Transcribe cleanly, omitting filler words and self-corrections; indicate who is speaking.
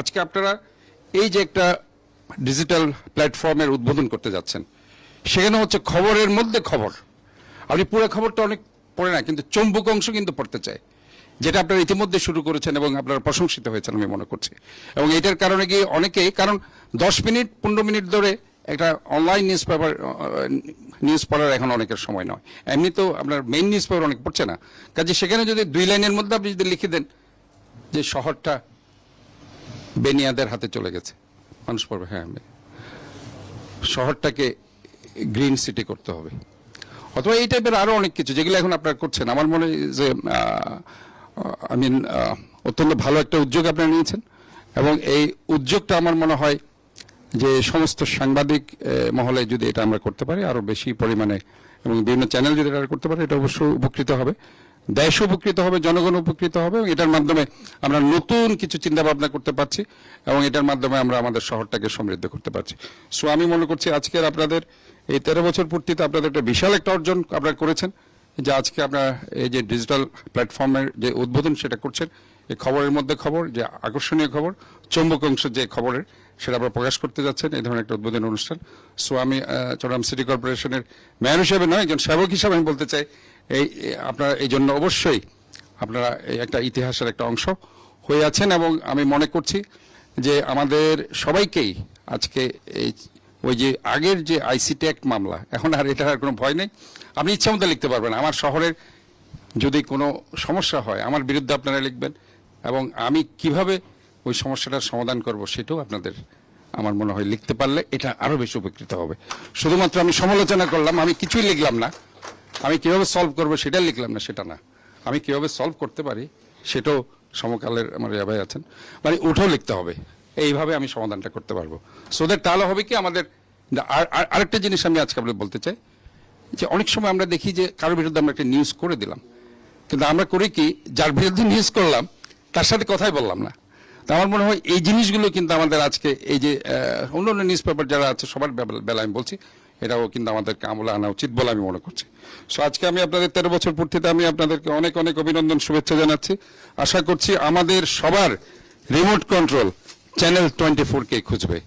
Speaker 1: আজকে আপনারা এই যে একটা ডিজিটাল প্ল্যাটফর্মের উদ্বোধন করতে যাচ্ছেন, সেখানে হচ্ছে খবরের মধ্যে খবর। আপনি পুরো খবরটা অনেক পড়ে না, কিন্তু চৌম্বক অংশ কিন্তু পড়তে চায়, যেটা আপনারা ইতিমধ্যে শুরু করেছেন এবং আপনারা প্রশংসিত হয়েছেন আমি মনে করছি। এবং এটার কারণে কি অনেকেই, কারণ 10 মিনিট 15 মিনিট ধরে একটা অনলাইন নিউজ পড়ার এখন অনেকের সময় নয়। এমনি তো আপনার মেইন নিউজ পেপার অনেক পড়ছে না, কাজে সেখানে যদি 2 লাইনের মধ্যে আপনি যদি লিখে দেন যে শহরটা বেনিয়াদের হাতে চলে গেছে, মানুষ পড়বে হ্যাঁ শহরটাকে গ্রিন সিটি করতে হবে, অথবা এই টাইপের আরো অনেক কিছু যেগুলো এখন আপনারা করছেন। আমার মনে হয় যে অত্যন্ত ভালো একটা উদ্যোগ আপনারা নিয়েছেন, এবং এই উদ্যোগটা আমার মনে হয় যে সমস্ত সাংবাদিক মহলে যদি এটা আমরা করতে পারি আরো বেশি পরিমাণে, এবং বিভিন্ন চ্যানেল যদি এটা করতে পারে, এটা অবশ্যই উপকৃত হবে, দেশ উপকৃত হবে, জনগণ উপকৃত হবে, এবং এটার মাধ্যমে আমরা নতুন কিছু চিন্তা ভাবনা করতে পারছি, এবং এটার মাধ্যমে আমরা আমাদের শহরটাকে সমৃদ্ধ করতে পারছি। সো আমি মনে করছি আজকের আপনাদের এই 13 বছর পূর্তিতে আপনাদের একটা বিশাল একটা অর্জন আপনারা করেছেন, যে আজকে আপনারা এই যে ডিজিটাল প্ল্যাটফর্মের যে উদ্বোধন সেটা করছেন, এই খবরের মধ্যে খবর, যে আকর্ষণীয় খবর, চৌম্বক অংশ যে খবরের, সেটা আপনারা প্রকাশ করতে যাচ্ছেন এই ধরনের একটা উদ্বোধন অনুষ্ঠান। সো আমি চট্টগ্রাম সিটি কর্পোরেশনের মেয়র হিসেবে নয়, একজন সেবক হিসাবে আমি বলতে চাই, এই আপনারা এই জন্য অবশ্যই আপনারা একটা ইতিহাসের একটা অংশ হয়ে আছেন। এবং আমি মনে করছি যে আমাদের সবাইকেই আজকে এই ওই যে আগের যে আইসিটি অ্যাক্ট মামলা, এখন আর এটার কোনো ভয় নেই, আপনি ইচ্ছা মতো লিখতে পারবেন। আমার শহরের যদি কোনো সমস্যা হয় আমার বিরুদ্ধে আপনারা লিখবেন, এবং আমি কিভাবে ওই সমস্যাটার সমাধান করব সেটাও আপনাদের আমার মনে হয় লিখতে পারলে এটা আরো বেশি উপকৃত হবে। শুধুমাত্র আমি সমালোচনা করলাম, আমি কিছুই লিখলাম না, আমি কিভাবে সলভ করবো সেটা লিখলাম না, সেটা না, আমি কিভাবে সলভ করতে পারি সেটাও সমকালের আমার ভাই আছেন, মানে ওটাও লিখতে হবে, এইভাবে আমি সমাধানটা করতে পারবো। সো দ্যাট তাহলে হবে কি আমাদের। আরেকটা জিনিস আমি আজকে আপনাদের বলতে চাই, যে অনেক সময় আমরা দেখি যে কারোর বিরুদ্ধে আমরা একটা নিউজ করে দিলাম, কিন্তু আমরা করি কি, যার বিরুদ্ধে নিউজ করলাম তার সাথে কথাই বললাম না। তা আমার মনে হয় এই জিনিসগুলো কিন্তু আমাদের আজকে এই যে অন্যান্য নিউজ পেপার যারা আছে সবার বেলা আমি বলছি, এটাও কিন্তু আমাদেরকে আমলে আনা উচিত বলে আমি মনে করছি। সো আজকে আমি আপনাদের 13 বছর পূর্তিতে আমি আপনাদেরকে অনেক অনেক অভিনন্দন, শুভেচ্ছা জানাচ্ছি। আশা করছি আমাদের সবার রিমোট কন্ট্রোল চ্যানেল 24 কে খুঁজবে।